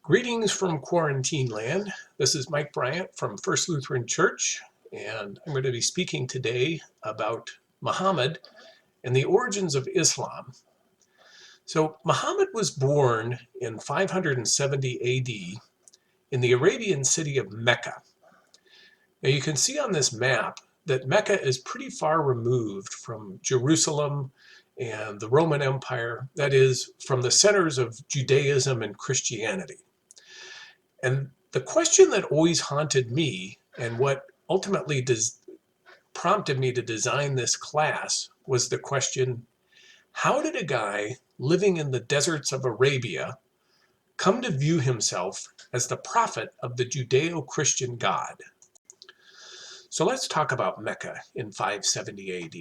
Greetings from Quarantine Land. This is Mike Bryant from First Lutheran Church, and I'm going to be speaking today about Muhammad and the origins of Islam. So, Muhammad was born in 570 AD in the Arabian city of Mecca. Now, you can see on this map that Mecca is pretty far removed from Jerusalem and the Roman Empire, that is, from the centers of Judaism and Christianity. And the question that always haunted me and what ultimately prompted me to design this class was the question, how did a guy living in the deserts of Arabia come to view himself as the prophet of the Judeo-Christian God? So let's talk about Mecca in 570 AD.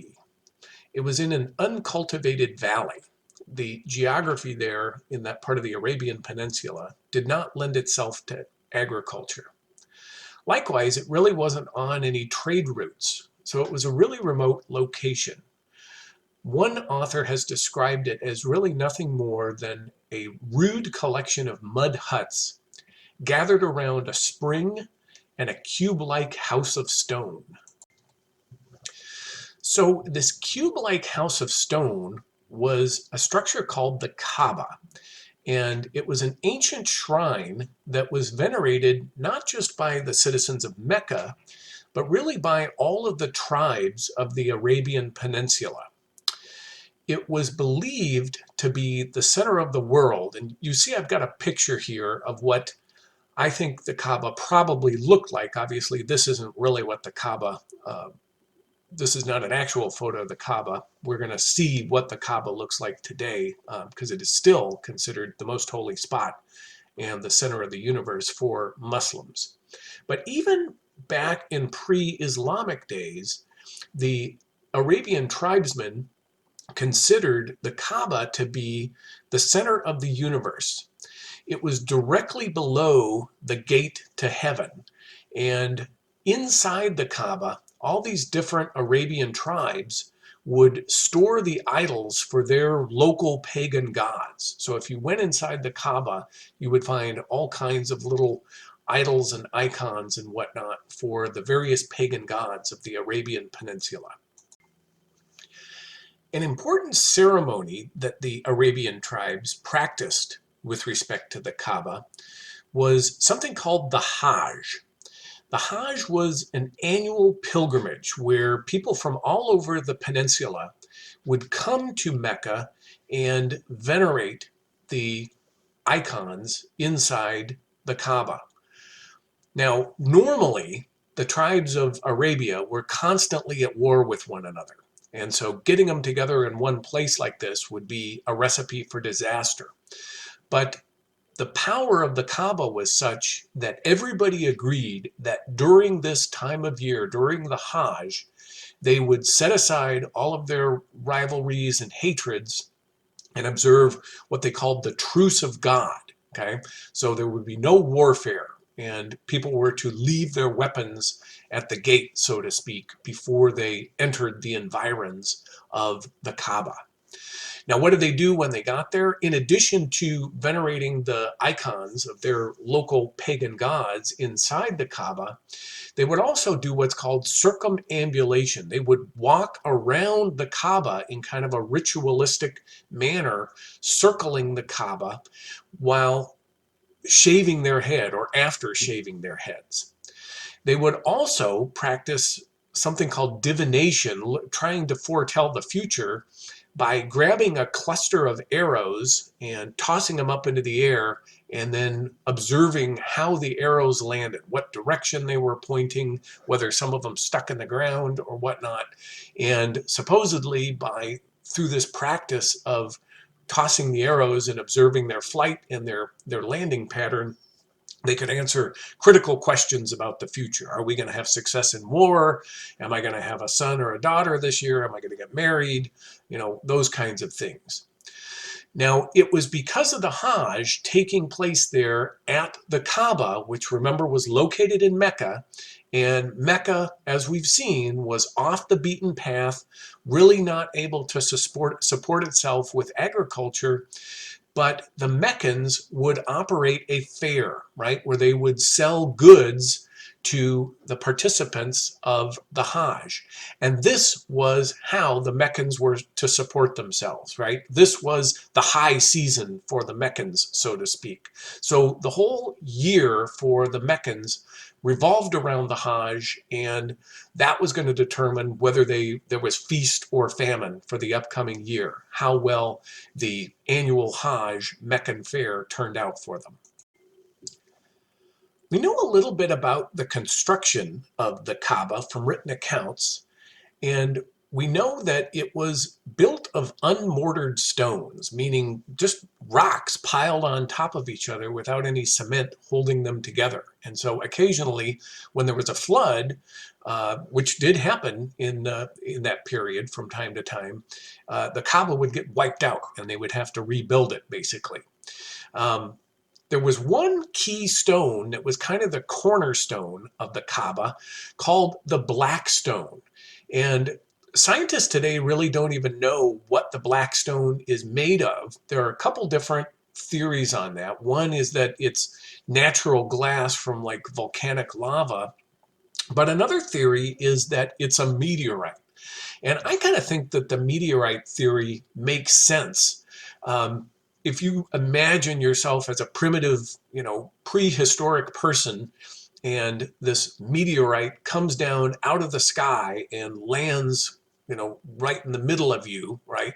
It was in an uncultivated valley. The geography there in that part of the Arabian Peninsula did not lend itself to agriculture. Likewise, it really wasn't on any trade routes, so it was a really remote location. One author has described it as really nothing more than a rude collection of mud huts gathered around a spring and a cube-like house of stone. So this cube-like house of stone was a structure called the Kaaba, and it was an ancient shrine that was venerated not just by the citizens of Mecca, but really by all of the tribes of the Arabian Peninsula. It was believed to be the center of the world, and you see I've got a picture here of what I think the Kaaba probably looked like. Obviously, this isn't really what the Kaaba this is not an actual photo of the Kaaba. We're going to see what the Kaaba looks like today because it is still considered the most holy spot and the center of the universe for Muslims. But even back in pre-Islamic days, the Arabian tribesmen considered the Kaaba to be the center of the universe. It was directly below the gate to heaven, and inside the Kaaba, all these different Arabian tribes would store the idols for their local pagan gods. So if you went inside the Kaaba, you would find all kinds of little idols and icons and whatnot for the various pagan gods of the Arabian Peninsula. An important ceremony that the Arabian tribes practiced with respect to the Kaaba was something called the Hajj. The Hajj was an annual pilgrimage where people from all over the peninsula would come to Mecca and venerate the icons inside the Kaaba. Now, normally, the tribes of Arabia were constantly at war with one another. And so getting them together in one place like this would be a recipe for disaster. But the power of the Kaaba was such that everybody agreed that during this time of year, during the Hajj, they would set aside all of their rivalries and hatreds and observe what they called the truce of God. Okay, so there would be no warfare, and people were to leave their weapons at the gate, so to speak, before they entered the environs of the Kaaba. Now, what did they do when they got there? In addition to venerating the icons of their local pagan gods inside the Kaaba, they would also do what's called circumambulation. They would walk around the Kaaba in kind of a ritualistic manner, circling the Kaaba while shaving their head or after shaving their heads. They would also practice something called divination, trying to foretell the future by grabbing a cluster of arrows and tossing them up into the air and then observing how the arrows landed, what direction they were pointing, whether some of them stuck in the ground or whatnot. And supposedly through this practice of tossing the arrows and observing their flight and their landing pattern, they could answer critical questions about the future. Are we going to have success in war? Am I going to have a son or a daughter this year? Am I going to get married? You know, those kinds of things. Now, it was because of the Hajj taking place there at the Kaaba, which remember was located in Mecca, and Mecca, as we've seen, was off the beaten path, really not able to support itself with agriculture. but the Meccans would operate a fair, right, where they would sell goods to the participants of the Hajj. And this was how the Meccans were to support themselves, right? This was the high season for the Meccans, so to speak. So the whole year for the Meccans revolved around the Hajj, and that was going to determine whether there was feast or famine for the upcoming year, how well the annual Hajj Meccan fair turned out for them. We know a little bit about the construction of the Kaaba from written accounts, and we know that it was built of unmortared stones, meaning just rocks piled on top of each other without any cement holding them together. And so occasionally, when there was a flood, which did happen in that period from time to time, the Kaaba would get wiped out and they would have to rebuild it, basically. There was one key stone that was kind of the cornerstone of the Kaaba called the Black Stone. And scientists today really don't even know what the Black Stone is made of. There are a couple different theories on that. One is that it's natural glass from like volcanic lava. But another theory is that it's a meteorite. And I kind of think that the meteorite theory makes sense. If you imagine yourself as a primitive, prehistoric person, and this meteorite comes down out of the sky and lands, right in the middle of you, right?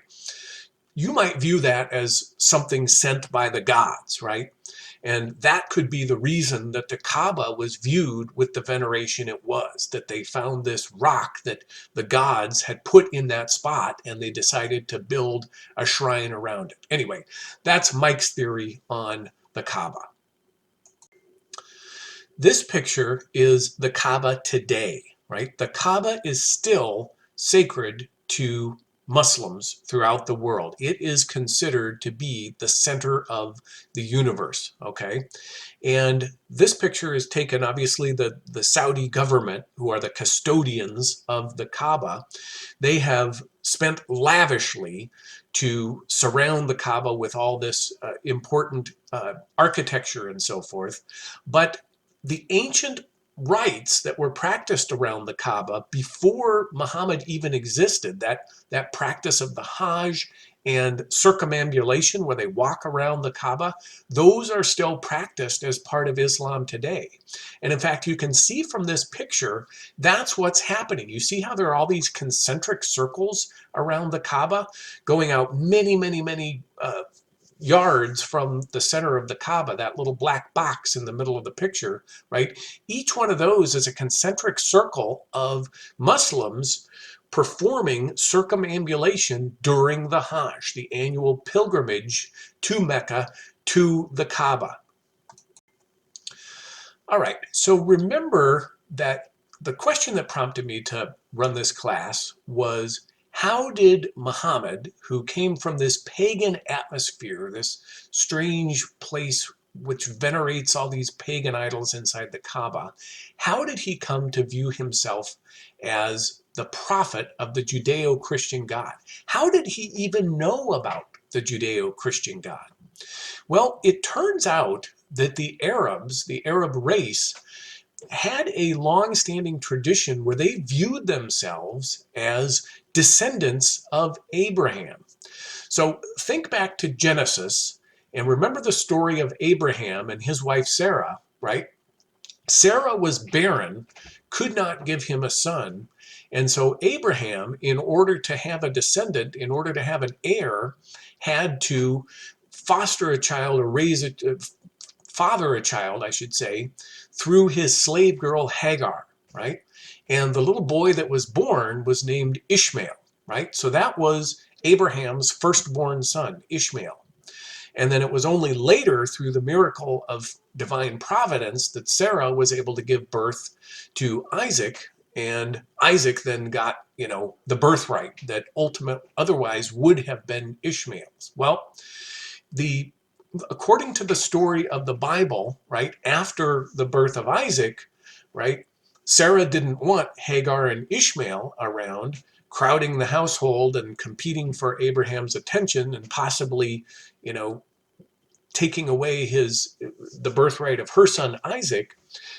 You might view that as something sent by the gods, right? And that could be the reason that the Kaaba was viewed with the veneration it was, that they found this rock that the gods had put in that spot and they decided to build a shrine around it. Anyway, that's Mike's theory on the Kaaba. This picture is the Kaaba today, right? The Kaaba is still sacred to Muslims throughout the world. It is considered to be the center of the universe, okay? And this picture is taken, obviously, the Saudi government, who are the custodians of the Kaaba, they have spent lavishly to surround the Kaaba with all this important architecture and so forth. But the ancient rites that were practiced around the Kaaba before Muhammad even existed, that practice of the Hajj and circumambulation where they walk around the Kaaba, those are still practiced as part of Islam today. And in fact, you can see from this picture, that's what's happening. You see how there are all these concentric circles around the Kaaba going out many, many, many yards from the center of the Kaaba, that little black box in the middle of the picture, right? Each one of those is a concentric circle of Muslims performing circumambulation during the Hajj, the annual pilgrimage to Mecca, to the Kaaba. All right, so remember that the question that prompted me to run this class was, how did Muhammad, who came from this pagan atmosphere, this strange place which venerates all these pagan idols inside the Kaaba, how did he come to view himself as the prophet of the Judeo-Christian God? How did he even know about the Judeo-Christian God? Well, it turns out that the Arabs, the Arab race, had a long-standing tradition where they viewed themselves as descendants of Abraham. So think back to Genesis and remember the story of Abraham and his wife Sarah, right? Sarah was barren, could not give him a son. And so Abraham, in order to have a descendant, in order to have an heir, had to foster a child or father a child, I should say, through his slave girl Hagar, right? And the little boy that was born was named Ishmael, right? So that was Abraham's firstborn son, Ishmael. And then it was only later, through the miracle of divine providence, that Sarah was able to give birth to Isaac, and Isaac then got, the birthright that otherwise would have been Ishmael's. Well, according to the story of the Bible, right, after the birth of Isaac, right, Sarah didn't want Hagar and Ishmael around, crowding the household and competing for Abraham's attention and possibly, taking away the birthright of her son Isaac.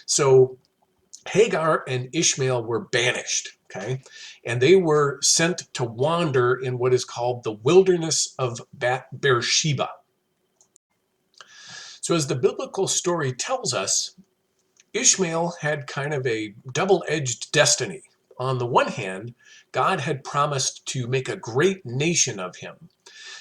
So Hagar and Ishmael were banished, okay? And they were sent to wander in what is called the wilderness of Beersheba. So as the biblical story tells us, Ishmael had kind of a double-edged destiny. On the one hand, God had promised to make a great nation of him.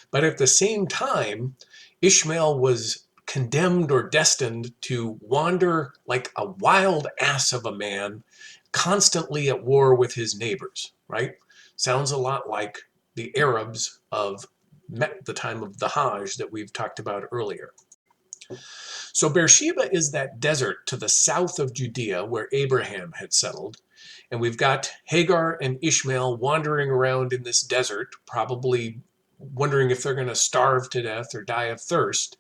But at the same time, Ishmael was condemned or destined to wander like a wild ass of a man, constantly at war with his neighbors, right? Sounds a lot like the Arabs of the time of the Hajj that we've talked about earlier. So Beersheba is that desert to the south of Judea where Abraham had settled. And we've got Hagar and Ishmael wandering around in this desert, probably wondering if they're going to starve to death or die of thirst.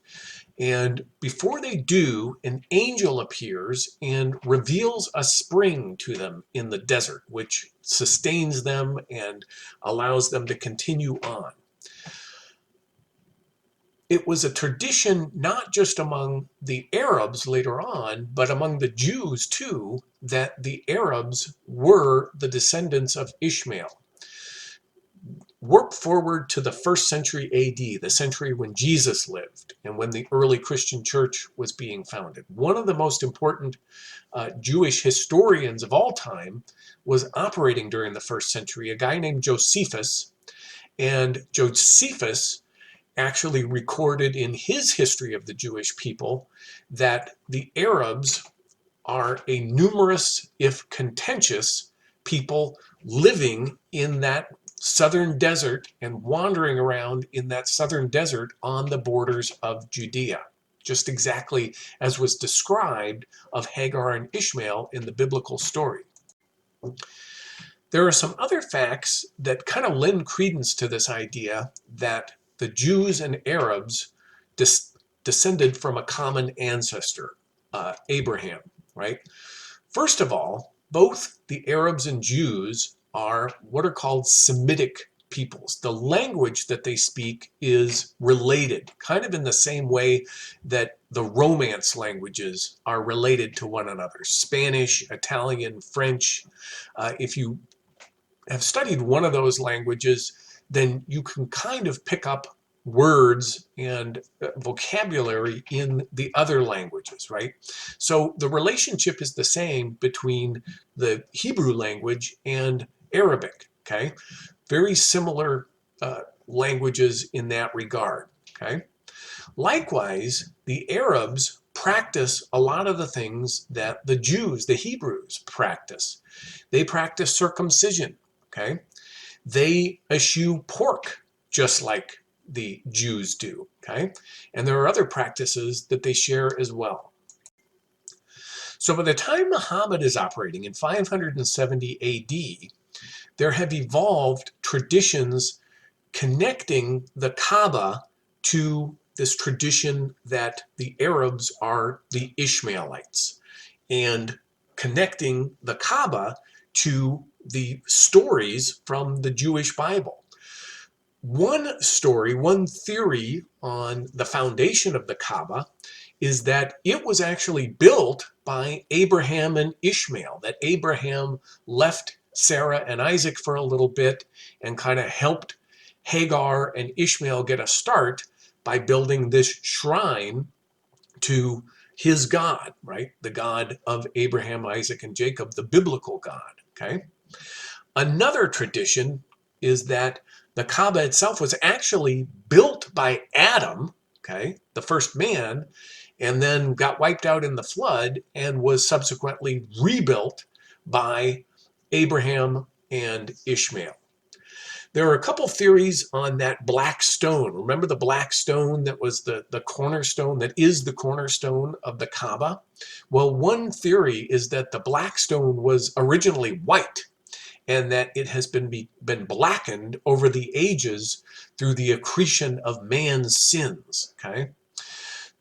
And before they do, an angel appears and reveals a spring to them in the desert, which sustains them and allows them to continue on. It was a tradition not just among the Arabs later on, but among the Jews too, that the Arabs were the descendants of Ishmael. Warp forward to the 1st century AD, the century when Jesus lived and when the early Christian church was being founded. One of the most important Jewish historians of all time was operating during the 1st century, a guy named Josephus. And Josephus actually recorded in his history of the Jewish people that the Arabs are a numerous, if contentious, people living in that southern desert and wandering around in that southern desert on the borders of Judea, just exactly as was described of Hagar and Ishmael in the biblical story. There are some other facts that kind of lend credence to this idea that the Jews and Arabs descended from a common ancestor, Abraham, right? First of all, both the Arabs and Jews are what are called Semitic peoples. The language that they speak is related, kind of in the same way that the Romance languages are related to one another. Spanish, Italian, French. If you have studied one of those languages, then you can kind of pick up words and vocabulary in the other languages, right? So the relationship is the same between the Hebrew language and Arabic, okay? Very similar languages in that regard, okay? Likewise, the Arabs practice a lot of the things that the Jews, the Hebrews, practice. They practice circumcision, okay? They eschew pork just like the Jews do, okay? And there are other practices that they share as well. So by the time Muhammad is operating in 570 AD, there have evolved traditions connecting the Kaaba to this tradition that the Arabs are the Ishmaelites, and connecting the Kaaba to the stories from the Jewish Bible. One story, one theory on the foundation of the Kaaba is that it was actually built by Abraham and Ishmael, that Abraham left Sarah and Isaac for a little bit and kind of helped Hagar and Ishmael get a start by building this shrine to his God, right? The God of Abraham, Isaac, and Jacob, the biblical God, okay? Another tradition is that the Kaaba itself was actually built by Adam, okay, the first man, and then got wiped out in the flood and was subsequently rebuilt by Abraham and Ishmael. There are a couple theories on that black stone. Remember the black stone that was the cornerstone, that is the cornerstone of the Kaaba? Well, one theory is that the black stone was originally white, and that it has been blackened over the ages through the accretion of man's sins, okay?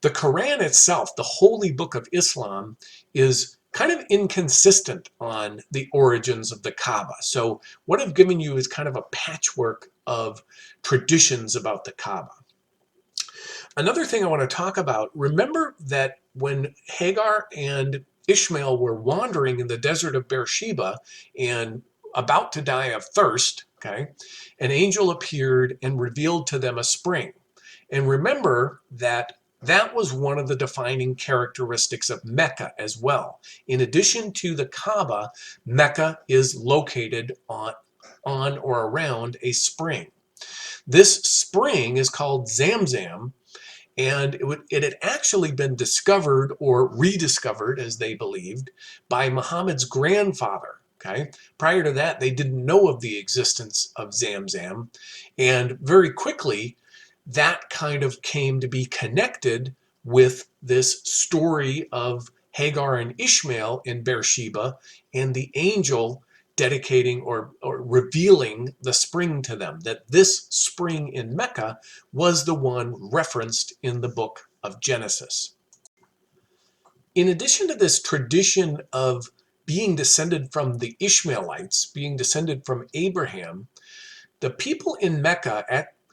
The Quran itself, the holy book of Islam, is kind of inconsistent on the origins of the Kaaba. So what I've given you is kind of a patchwork of traditions about the Kaaba. Another thing I want to talk about, remember that when Hagar and Ishmael were wandering in the desert of Beersheba and about to die of thirst, okay, an angel appeared and revealed to them a spring. And remember that that was one of the defining characteristics of Mecca as well. In addition to the Kaaba, Mecca is located on or around a spring. This spring is called Zamzam, and it had actually been discovered or rediscovered, as they believed, by Muhammad's grandfather. Okay. Prior to that, they didn't know of the existence of Zamzam, and very quickly, that kind of came to be connected with this story of Hagar and Ishmael in Beersheba and the angel dedicating or revealing the spring to them, that this spring in Mecca was the one referenced in the book of Genesis. In addition to this tradition of being descended from the Ishmaelites, being descended from Abraham, the people in Mecca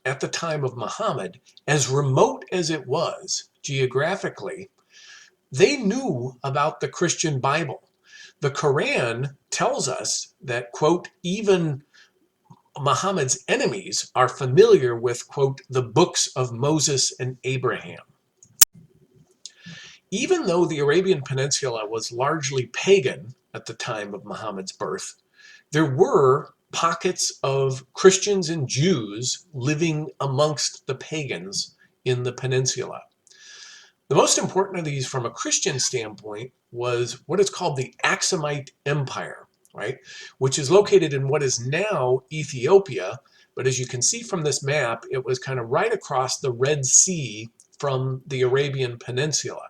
at the time of Muhammad, as remote as it was geographically, they knew about the Christian Bible. The Quran tells us that, quote, even Muhammad's enemies are familiar with, quote, the books of Moses and Abraham. Even though the Arabian Peninsula was largely pagan at the time of Muhammad's birth, there were pockets of Christians and Jews living amongst the pagans in the peninsula. The most important of these from a Christian standpoint was what is called the Aksumite Empire, right? Which is located in what is now Ethiopia. But as you can see from this map, it was kind of right across the Red Sea from the Arabian Peninsula.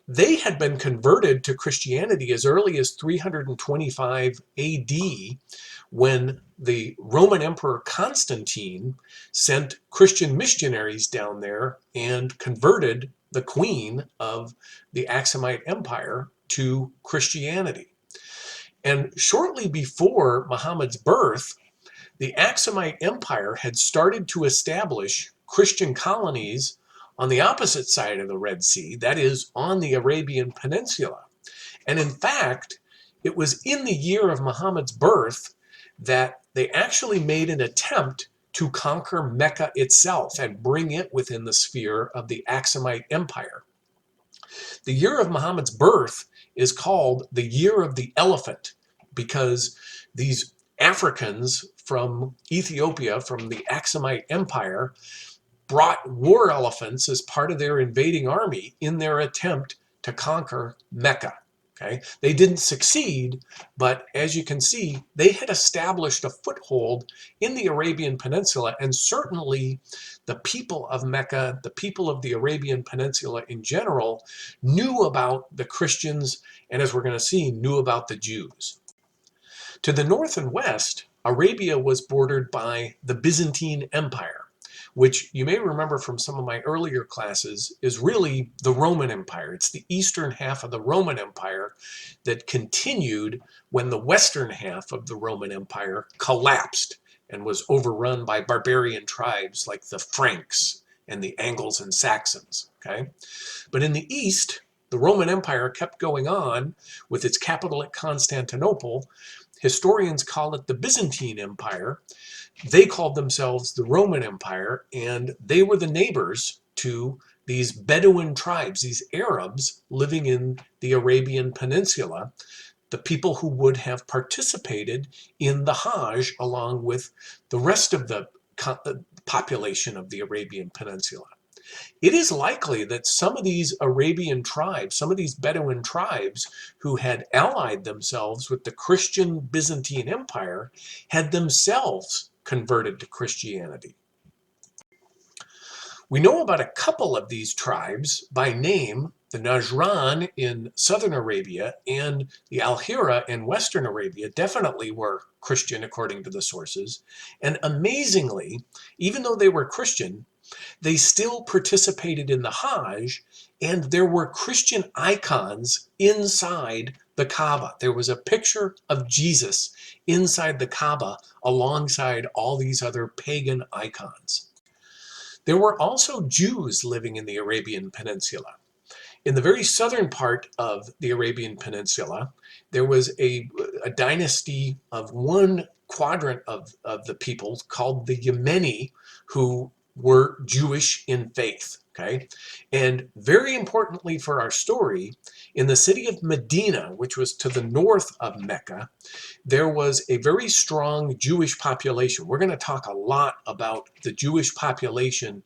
They had been converted to Christianity as early as 325 AD, when the Roman Emperor Constantine sent Christian missionaries down there and converted the queen of the Aksumite Empire to Christianity. And shortly before Muhammad's birth, the Aksumite Empire had started to establish Christian colonies on the opposite side of the Red Sea, that is, on the Arabian Peninsula. And in fact, it was in the year of Muhammad's birth that they actually made an attempt to conquer Mecca itself and bring it within the sphere of the Aksumite Empire. The year of Muhammad's birth is called the Year of the Elephant because these Africans from Ethiopia, from the Aksumite Empire, brought war elephants as part of their invading army in their attempt to conquer Mecca. Okay? They didn't succeed, but as you can see, they had established a foothold in the Arabian Peninsula, and certainly the people of Mecca, the people of the Arabian Peninsula in general, knew about the Christians, and as we're going to see, knew about the Jews. To the north and west, Arabia was bordered by the Byzantine Empire, which you may remember from some of my earlier classes is really the Roman Empire. It's the eastern half of the Roman Empire that continued when the western half of the Roman Empire collapsed and was overrun by barbarian tribes like the Franks and the Angles and Saxons. Okay? But in the east, the Roman Empire kept going on with its capital at Constantinople. Historians call it the Byzantine Empire. They called themselves the Roman Empire, and they were the neighbors to these Bedouin tribes, these Arabs living in the Arabian Peninsula, the people who would have participated in the Hajj along with the rest of the population of the Arabian Peninsula. It is likely that some of these Arabian tribes, some of these Bedouin tribes who had allied themselves with the Christian Byzantine Empire had themselves converted to Christianity. We know about a couple of these tribes by name, the Najran in southern Arabia and the Al-Hira in western Arabia definitely were Christian according to the sources. And amazingly, even though they were Christian, they still participated in the Hajj, and there were Christian icons inside the Kaaba. There was a picture of Jesus inside the Kaaba alongside all these other pagan icons. There were also Jews living in the Arabian Peninsula. In the very southern part of the Arabian Peninsula, there was a dynasty of one quadrant of the people called the Yemeni, who were Jewish in faith. Okay, and very importantly for our story, in the city of Medina, which was to the north of Mecca, there was a very strong Jewish population. We're going to talk a lot about the Jewish population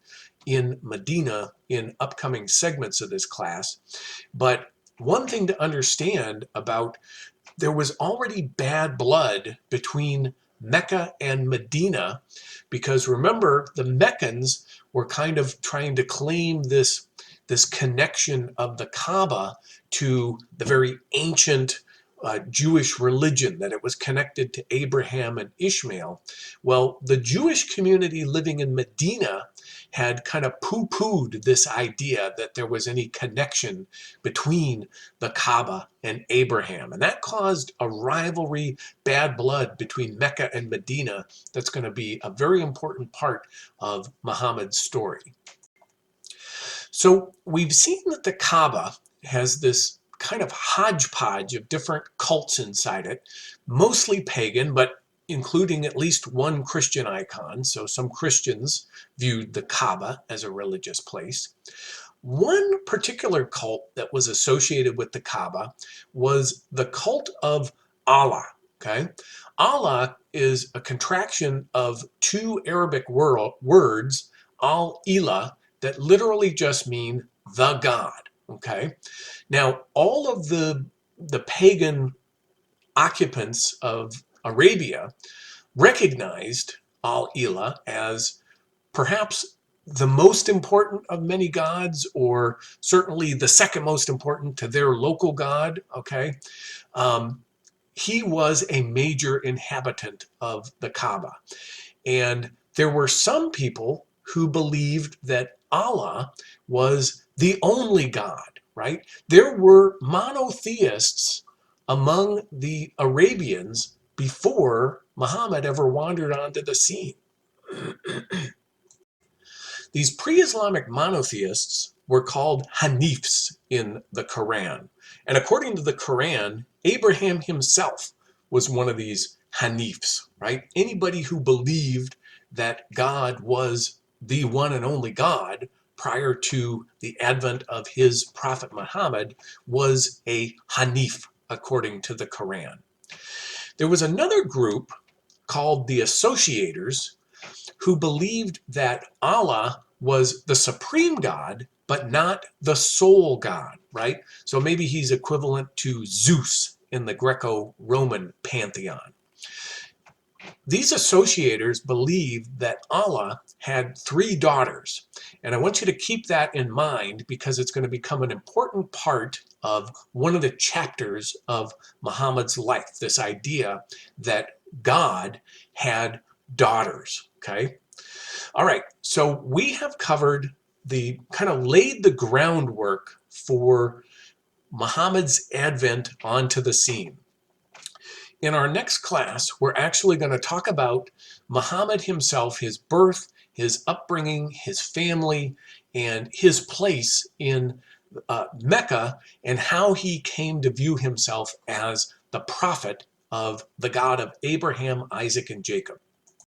in Medina in upcoming segments of this class. But one thing to understand about, there was already bad blood between Mecca and Medina, because remember, the Meccans were kind of trying to claim this connection of the Kaaba to the very ancient Jewish religion, that it was connected to Abraham and Ishmael. Well, the Jewish community living in Medina had kind of poo-pooed this idea that there was any connection between the Kaaba and Abraham. And that caused a rivalry, bad blood between Mecca and Medina that's going to be a very important part of Muhammad's story. So we've seen that the Kaaba has this kind of hodgepodge of different cults inside it, mostly pagan, but including at least one Christian icon. So some Christians viewed the Kaaba as a religious place. One particular cult that was associated with the Kaaba was the cult of Allah. Okay, Allah is a contraction of two Arabic words, al-ilah, that literally just mean the God. Okay, now all of the pagan occupants of Arabia recognized al-ilah as perhaps the most important of many gods, or certainly the second most important to their local god. Okay, he was a major inhabitant of the Kaaba, and there were some people who believed that Allah was the only God, right? There were monotheists among the Arabians before Muhammad ever wandered onto the scene. These pre-Islamic monotheists were called Hanifs in the Quran. And according to the Quran, Abraham himself was one of these Hanifs, right? Anybody who believed that God was the one and only God prior to the advent of his prophet Muhammad was a Hanif, according to the Quran. There was another group called the Associators who believed that Allah was the supreme God, but not the sole God, right? So maybe he's equivalent to Zeus in the Greco-Roman pantheon. These associators believed that Allah had three daughters. And I want you to keep that in mind, because it's going to become an important part of one of the chapters of Muhammad's life, this idea that God had daughters. Okay? All right, so we have covered kind of laid the groundwork for Muhammad's advent onto the scene. In our next class, we're actually going to talk about Muhammad himself, his birth, his upbringing, his family, and his place in Mecca, and how he came to view himself as the prophet of the God of Abraham, Isaac, and Jacob.